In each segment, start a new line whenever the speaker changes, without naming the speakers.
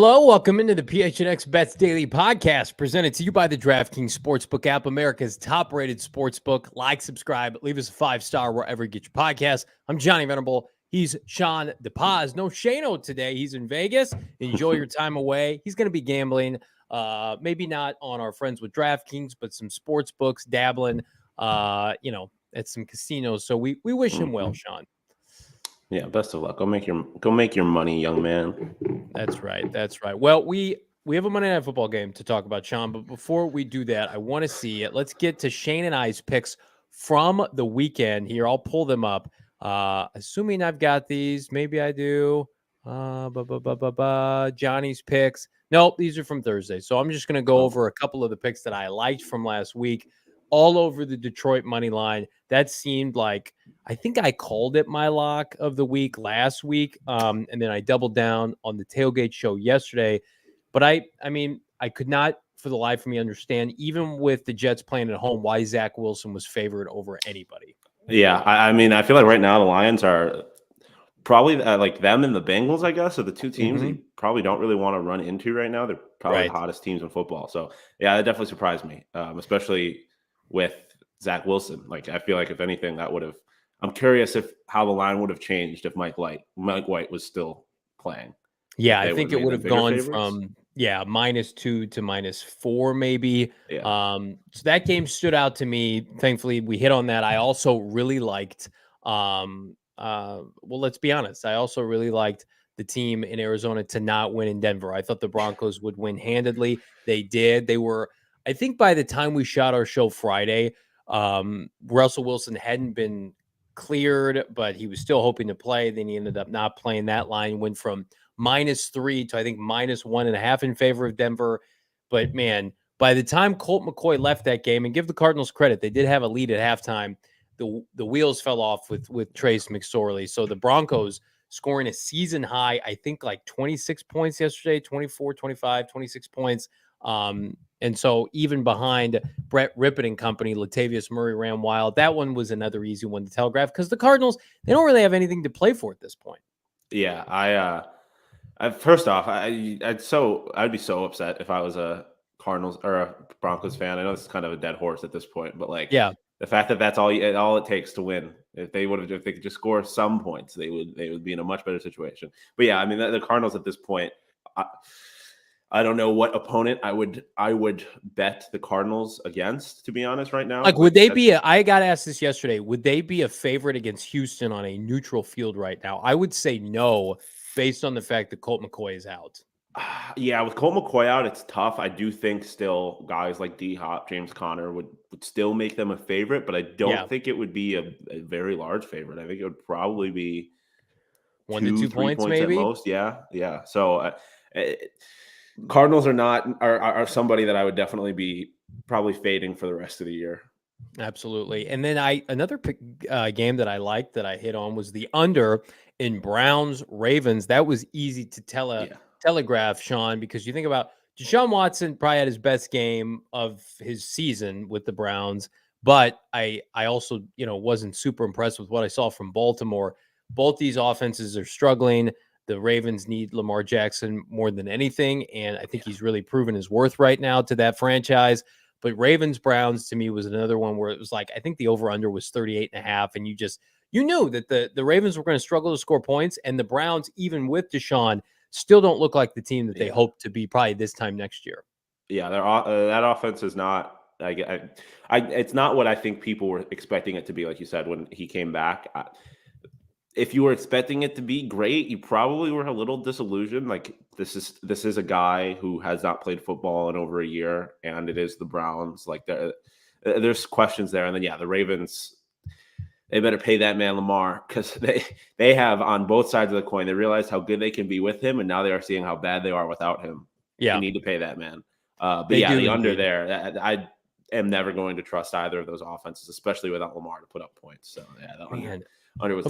Hello, welcome into the PHNX Bets Daily podcast, presented to you by the DraftKings Sportsbook app, America's top-rated sportsbook. Like, subscribe, leave us a 5-star wherever you get your podcast. I'm Johnny Venable. He's Shawn DePaz. No Shano today. He's in Vegas. Enjoy your time away. He's going to be gambling, maybe not on our friends with DraftKings, but some sports books, dabbling, at some casinos. So we wish him well, Shawn.
Yeah, best of luck. Go make your money, young man.
That's right. That's right. Well, we have a Monday Night Football game to talk about, Shawn. But before we do that, I want to see it. Let's get to Shane and I's picks from the weekend here. I'll pull them up. Assuming I've got these, maybe I do. Johnny's picks. Nope, these are from Thursday. So I'm just going to go over a couple of the picks that I liked from last week. All over the Detroit money line. That seemed like, I think I called it my lock of the week last week. And then I doubled down on the tailgate show yesterday. But I mean, I could not for the life of me understand, even with the Jets playing at home, why Zach Wilson was favored over anybody.
Yeah, I mean, I feel like right now the Lions are probably like them and the Bengals, I guess, are the two teams that you probably don't really want to run into right now. They're probably the hottest teams in football. So, yeah, that definitely surprised me, especially with Zach Wilson. Like, I feel like if anything, that would have. I'm curious how the line would have changed if Mike White was still playing.
Yeah, I think it would have gone from -2 to -4 maybe.
Yeah.
So that game stood out to me. Thankfully, we hit on that. I also really liked. Well, let's be honest. I also really liked the team in Arizona to not win in Denver. I thought the Broncos would win handedly. They did. They were. I think by the time we shot our show Friday, Russell Wilson hadn't been cleared, but he was still hoping to play. Then he ended up not playing. That line went from -3 to I think -1.5 in favor of Denver. But man, by the time Colt McCoy left that game, and give the Cardinals credit, they did have a lead at halftime. The wheels fell off with Trace McSorley. So the Broncos scoring a season high, I think like 26 points yesterday, 24, 25, 26 points. And so even behind Brett Rippett and company, Latavius Murray ran wild. That one was another easy one to telegraph because the Cardinals, they don't really have anything to play for at this point.
Yeah, first off, I'd be so upset if I was a Cardinals or a Broncos fan. I know this is kind of a dead horse at this point, but like, the fact that that's all it takes to win. If they could just score some points, they would be in a much better situation. But yeah, I mean, the Cardinals at this point, I don't know what opponent I would bet the Cardinals against, to be honest, right now.
Like, would they be I got asked this yesterday, would they be a favorite against Houston on a neutral field right now? I would say no, based on the fact that Colt McCoy is out.
Yeah, with Colt McCoy out, it's tough. I do think still guys like D-Hop, James Conner would still make them a favorite, but I don't think it would be a very large favorite. I think it would probably be
1 to 2 points maybe
at most. Yeah. So Cardinals are somebody that I would definitely be probably fading for the rest of the year.
Absolutely. And then another game that I liked that I hit on was the under in Browns Ravens. That was easy to telegraph, Shawn, because you think about Deshaun Watson probably had his best game of his season with the Browns, but I also wasn't super impressed with what I saw from Baltimore. Both these offenses are struggling. The Ravens need Lamar Jackson more than anything, and I think he's really proven his worth right now to that franchise. But Ravens-Browns, to me, was another one where it was like, I think the over-under was 38.5, and you knew that the Ravens were going to struggle to score points, and the Browns, even with Deshaun, still don't look like the team that they hope to be probably this time next year.
Yeah, that offense is not it's not what I think people were expecting it to be, like you said, when he came back. If you were expecting it to be great, you probably were a little disillusioned. Like, this is a guy who has not played football in over a year, and it is the Browns. Like, there's questions there. And then, the Ravens, they better pay that man Lamar, because they have on both sides of the coin. They realized how good they can be with him, and now they are seeing how bad they are without him.
Yeah,
you need to pay that man. The under there, I am never going to trust either of those offenses, especially without Lamar to put up points. So the under was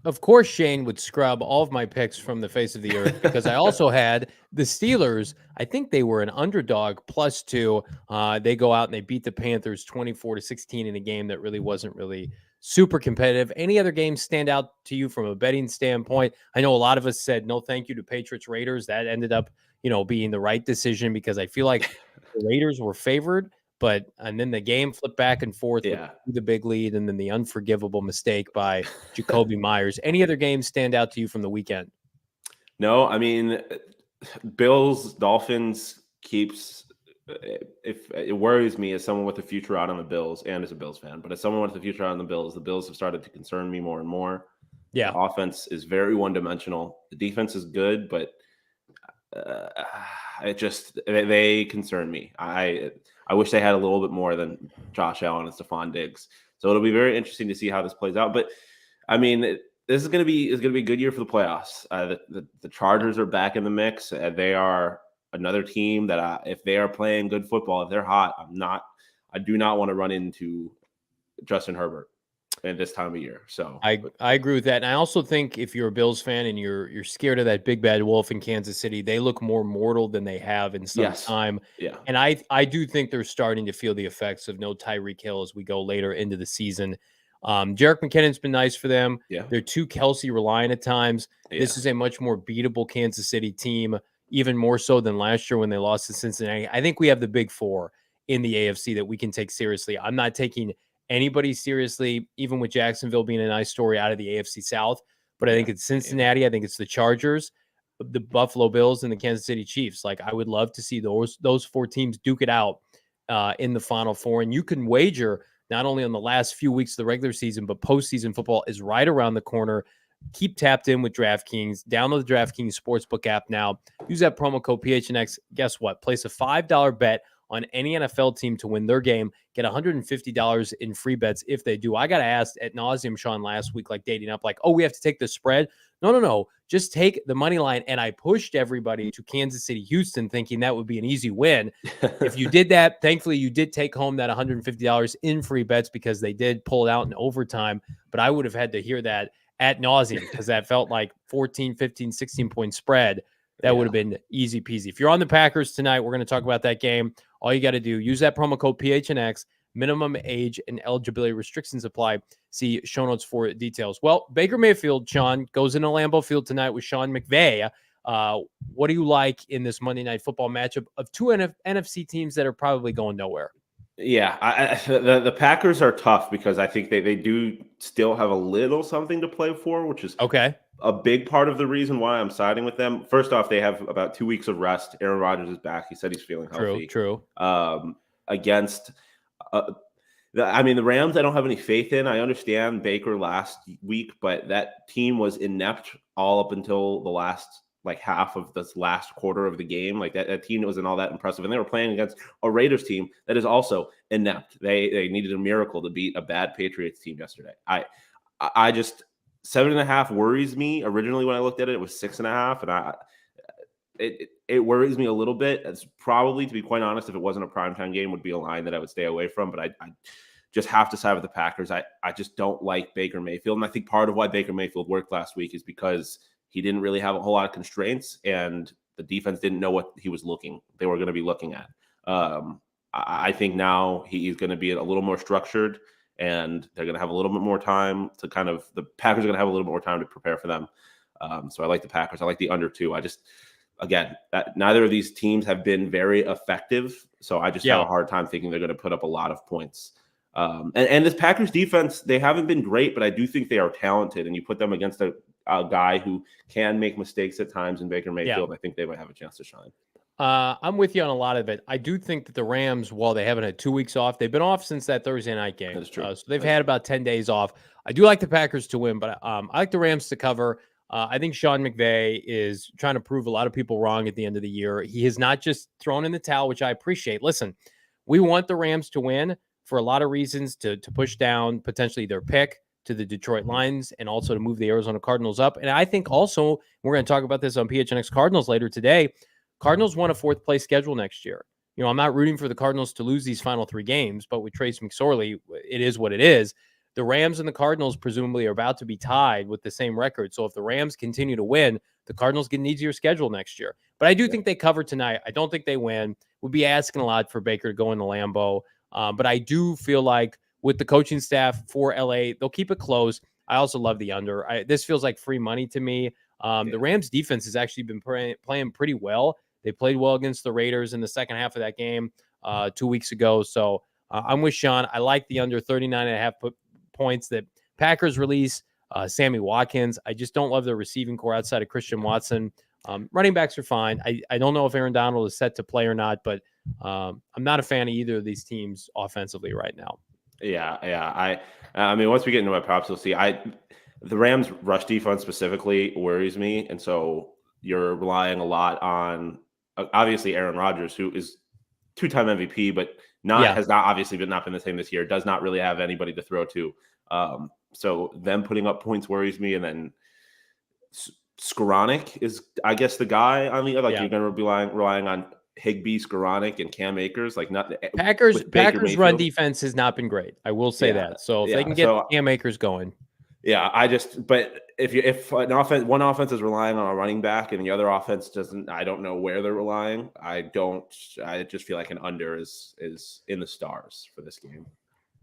of course, Shane would scrub all of my picks from the face of the earth, because I also had the Steelers. I think they were an underdog +2. They go out and they beat the Panthers 24-16 in a game that really wasn't really super competitive. Any other games stand out to you from a betting standpoint? I know a lot of us said no thank you to Patriots Raiders. That ended up, being the right decision because I feel like the Raiders were favored, and then the game flipped back and forth with
Yeah.
the big lead and then the unforgivable mistake by Jacoby Myers. Any other games stand out to you from the weekend?
No, I mean, Bills, Dolphins keeps. If it worries me as someone with a future out on the Bills and as a Bills fan, but as someone with a future out on the Bills have started to concern me more and more.
Yeah.
The offense is very one-dimensional. The defense is good, but they concern me. I wish they had a little bit more than Josh Allen and Stephon Diggs. So it'll be very interesting to see how this plays out. But I mean, this is going to be a good year for the playoffs. The Chargers are back in the mix. They are another team that if they are playing good football, if they're hot, I do not want to run into Justin Herbert at this time of year. So
I agree with that. And I also think if you're a Bills fan and you're scared of that big bad wolf in Kansas City, they look more mortal than they have in some time.
Yeah.
And I do think they're starting to feel the effects of no Tyreek Hill as we go later into the season. Jerick McKinnon's been nice for them.
Yeah.
They're too Kelsey reliant at times.
Yeah.
This is a much more beatable Kansas City team, even more so than last year when they lost to Cincinnati. I think we have the big four in the AFC that we can take seriously. I'm not taking anybody seriously, even with Jacksonville being a nice story out of the AFC South. But I think it's Cincinnati. I think it's the Chargers, the Buffalo Bills, and the Kansas City Chiefs. Like, I would love to see those four teams duke it out in the Final Four. And you can wager not only on the last few weeks of the regular season, but postseason football is right around the corner. Keep tapped in with DraftKings. Download the DraftKings Sportsbook app now. Use that promo code PHNX. Guess what? Place a $5 bet on any NFL team to win their game. Get $150 in free bets if they do. I got asked at nauseum, Shawn, last week, like dating up, like, oh, we have to take the spread. No. Just take the money line. And I pushed everybody to Kansas City, Houston, thinking that would be an easy win. If you did that, thankfully you did take home that $150 in free bets because they did pull it out in overtime. But I would have had to hear that at nauseum because that felt like 14, 15, 16-point spread. That would have been easy peasy. If you're on the Packers tonight, we're going to talk about that game. All you got to do, use that promo code PHNX. Minimum age and eligibility restrictions apply. See show notes for details. Well, Baker Mayfield, Shawn, goes into Lambeau Field tonight with Sean McVay. What do you like in this Monday Night Football matchup of two NFC teams that are probably going nowhere?
Yeah, the Packers are tough because I think they do still have a little something to play for, which is
okay.
A big part of the reason why I'm siding with them. First off, they have about 2 weeks of rest. Aaron Rodgers is back. He said he's feeling healthy.
True.
Against, the Rams, I don't have any faith in. I understand Baker last week, but that team was inept all up until the last half of this last quarter of the game. Like that team wasn't all that impressive, and they were playing against a Raiders team that is also inept. They needed a miracle to beat a bad Patriots team yesterday. I just 7.5 worries me. Originally, when I looked at it, it was 6.5, and it worries me a little bit. It's probably, to be quite honest, if it wasn't a primetime game, would be a line that I would stay away from. But I just have to side with the Packers. I just don't like Baker Mayfield, and I think part of why Baker Mayfield worked last week is because he didn't really have a whole lot of constraints, and the defense didn't know what they were going to be looking at. I think now he's going to be a little more structured, and they're going to have a little bit more time the Packers are going to have a little bit more time to prepare for them. So I like the Packers. I like the under 2. Neither of these teams have been very effective. So I just have a hard time thinking they're going to put up a lot of points. And this Packers defense, they haven't been great, but I do think they are talented. And you put them against a guy who can make mistakes at times in Baker Mayfield, I think they might have a chance to shine.
I'm with you on a lot of it. I do think that the Rams, while they haven't had 2 weeks off, they've been off since that Thursday night game.
That's true.
So they've had about 10 days off. I do like the Packers to win, but I like the Rams to cover. I think Sean McVay is trying to prove a lot of people wrong at the end of the year. He has not just thrown in the towel, which I appreciate. Listen, we want the Rams to win for a lot of reasons, to push down potentially their pick to the Detroit Lions and also to move the Arizona Cardinals up. And I think also, we're going to talk about this on PHNX Cardinals later today, Cardinals want a 4th place schedule next year. I'm not rooting for the Cardinals to lose these final 3 games, but with Trace McSorley, it is what it is. The Rams and the Cardinals presumably are about to be tied with the same record. So if the Rams continue to win, the Cardinals get an easier schedule next year. But I do think they cover tonight. I don't think they win. We'll be asking a lot for Baker to go into Lambeau. But I do feel like with the coaching staff for LA. They'll keep it close. I also love the under. This feels like free money to me. The Rams defense has actually been playing pretty well. They played well against the Raiders in the second half of that game 2 weeks ago. So I'm with Sean. I like the under 39.5 points that Packers release. Sammy Watkins. I just don't love the receiving core outside of Christian Watson. Running backs are fine. I don't know if Aaron Donald is set to play or not, but I'm not a fan of either of these teams offensively right now.
Yeah. I mean, once we get into my props, you'll see. The Rams' rush defense specifically worries me, and so you're relying a lot on obviously Aaron Rodgers, who is two-time MVP, but has not obviously not been the same this year. Does not really have anybody to throw to. So them putting up points worries me, and then Skoranek is, I guess, the guy on the other. You're going to be relying on Higbee, Skoranek, and Cam Akers. Like not
Packers run defense has not been great. I will say that. So if they can get Cam Akers going.
Yeah, but if one offense is relying on a running back and the other offense doesn't, I don't know where they're relying. I just feel like an under is in the stars for this game.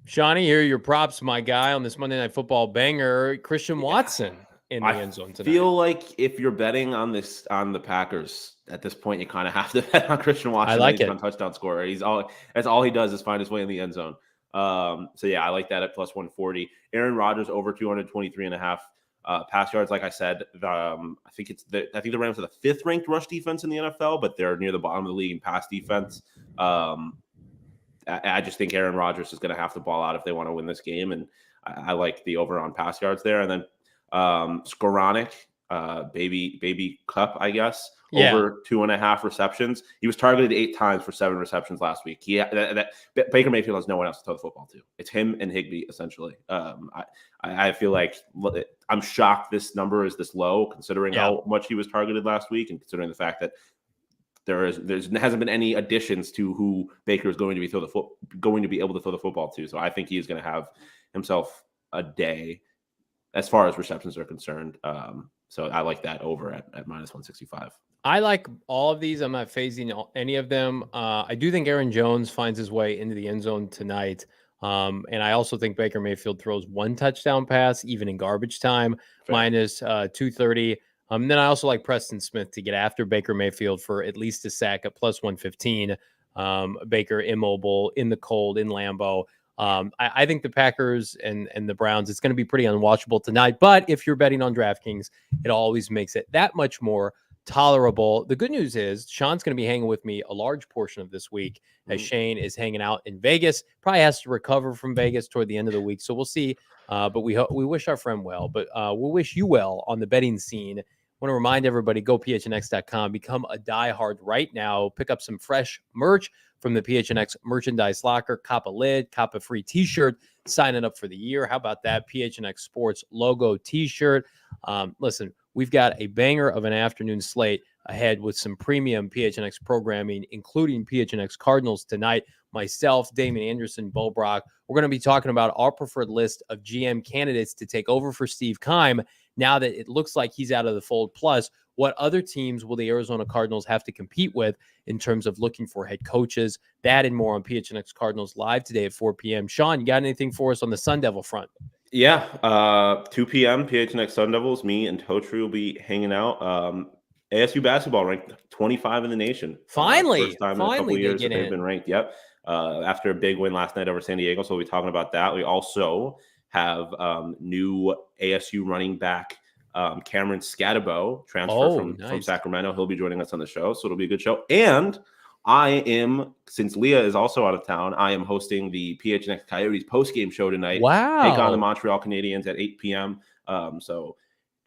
Shawnee, here are your props, my guy, on this Monday Night Football banger. Christian Watson in the end zone tonight. I feel
like if you're betting on the Packers at this point, you kind of have to bet on Christian Watson.
I like it.
On touchdown scorer. That's all he does is find his way in the end zone. So yeah, I like that at plus 140. Aaron Rodgers over 223.5 pass yards. Like I said, I think the Rams are the 5th ranked rush defense in the NFL, but they're near the bottom of the league in pass defense. I just think Aaron Rodgers is going to have to ball out if they want to win this game, and I like the over on pass yards there. And then Skoranek, baby Cup, I guess. Over 2.5 receptions. He was targeted 8 times for 7 receptions last week. Baker Mayfield has no one else to throw the football to. It's him and Higbee, essentially. I feel like I'm shocked this number is this low, considering how much he was targeted last week, and considering the fact that there hasn't been any additions to who Baker is going to be able to throw the football to. So I think he is going to have himself a day as far as receptions are concerned. So I like that over at minus 165.
I like all of these. I'm not phasing any of them. I do think Aaron Jones finds his way into the end zone tonight. And I also think Baker Mayfield throws 1 touchdown pass, even in garbage time, minus 230. Then I also like Preston Smith to get after Baker Mayfield for at least a sack at plus 115. Baker immobile in the cold in Lambeau. I think the Packers and the Browns, it's going to be pretty unwatchable tonight. But if you're betting on DraftKings, it always makes it that much more tolerable. The good news is Sean's going to be hanging with me a large portion of this week as Shane is hanging out in Vegas. Probably has to recover from Vegas toward the end of the week. So we'll see. But we wish our friend well. But we'll wish you well on the betting scene. I want to remind everybody, go PHNX.com. Become a diehard right now. Pick up some fresh merch from the PHNX merchandise locker. Cop a lid, cop a free t-shirt, signing up for the year. How about that? PHNX Sports logo t-shirt. Listen, we've got a banger of an afternoon slate ahead with some premium PHNX programming, including PHNX Cardinals tonight. Myself, Damon Anderson, Bo Brock. We're going to be talking about our preferred list of GM candidates to take over for Steve Keim now that it looks like he's out of the fold. Plus, what other teams will the Arizona Cardinals have to compete with in terms of looking for head coaches? That and more on PHNX Cardinals Live today at 4 p.m. Sean, you got anything for us on the Sun Devil front?
Yeah, 2 p.m. PHNX Sun Devils. Me and Totri will be hanging out. ASU basketball ranked 25 in the nation.
Finally,
first time in a couple years that they've been ranked. Yep. After a big win last night over San Diego, so we'll be talking about that. We also have new ASU running back Cameron Scatabo, transfer from Sacramento. He'll be joining us on the show, so it'll be a good show. And since Leah is also out of town, I am hosting the PHNX Coyotes post-game show tonight.
Wow.
Take on the Montreal Canadiens at 8 p.m. So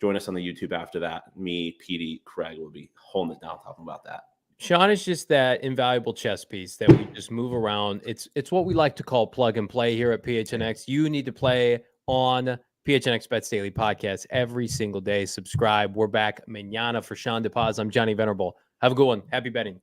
join us on the YouTube after that. Me, Petey, Craig will be holding it down talking about that.
Sean is just that invaluable chess piece that we just move around. It's what we like to call plug and play here at PHNX. You need to play on PHNX Bets Daily podcast every single day. Subscribe. We're back mañana. For Sean DePaz, I'm Johnny Venerable. Have a good one. Happy betting.